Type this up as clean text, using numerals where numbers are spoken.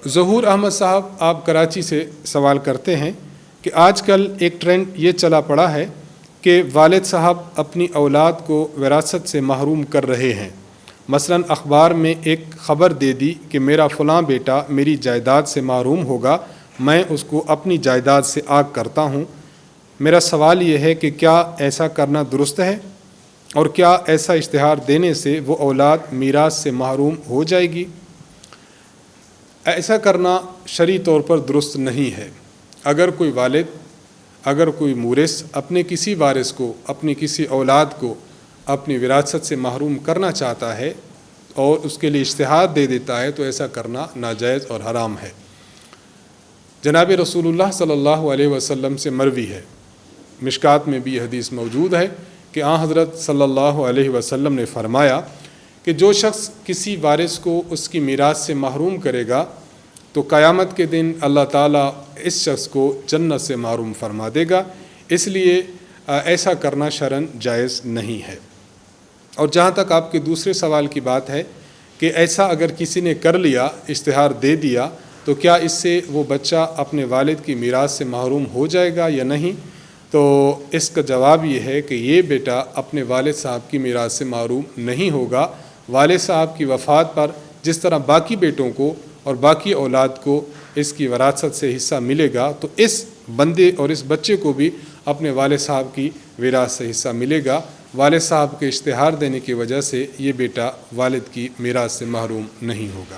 ظہور احمد صاحب آپ کراچی سے سوال کرتے ہیں کہ آج کل ایک ٹرینڈ یہ چلا پڑا ہے کہ والد صاحب اپنی اولاد کو وراثت سے محروم کر رہے ہیں۔ مثلاً اخبار میں ایک خبر دے دی کہ میرا فلاں بیٹا میری جائیداد سے محروم ہوگا، میں اس کو اپنی جائیداد سے آگ کرتا ہوں۔ میرا سوال یہ ہے کہ کیا ایسا کرنا درست ہے، اور کیا ایسا اشتہار دینے سے وہ اولاد میراث سے محروم ہو جائے گی؟ ایسا کرنا شرعی طور پر درست نہیں ہے۔ اگر کوئی والد، اگر کوئی مورث اپنے کسی وارث کو، اپنی کسی اولاد کو اپنی وراثت سے محروم کرنا چاہتا ہے اور اس کے لیے اشتہار دے دیتا ہے تو ایسا کرنا ناجائز اور حرام ہے۔ جناب رسول اللہ صلی اللہ علیہ وسلم سے مروی ہے، مشکات میں بھی یہ حدیث موجود ہے کہ آن حضرت صلی اللہ علیہ وسلم نے فرمایا کہ جو شخص کسی وارث کو اس کی میراث سے محروم کرے گا تو قیامت کے دن اللہ تعالیٰ اس شخص کو جنت سے محروم فرما دے گا۔ اس لیے ایسا کرنا شرعاً جائز نہیں ہے۔ اور جہاں تک آپ کے دوسرے سوال کی بات ہے کہ ایسا اگر کسی نے کر لیا، اشتہار دے دیا، تو کیا اس سے وہ بچہ اپنے والد کی میراث سے محروم ہو جائے گا یا نہیں؟ تو اس کا جواب یہ ہے کہ یہ بیٹا اپنے والد صاحب کی میراث سے محروم نہیں ہوگا۔ والد صاحب کی وفات پر جس طرح باقی بیٹوں کو اور باقی اولاد کو اس کی وراثت سے حصہ ملے گا، تو اس بندے اور اس بچے کو بھی اپنے والد صاحب کی وراثت سے حصہ ملے گا۔ والد صاحب کے اشتہار دینے کی وجہ سے یہ بیٹا والد کی میراث سے محروم نہیں ہوگا۔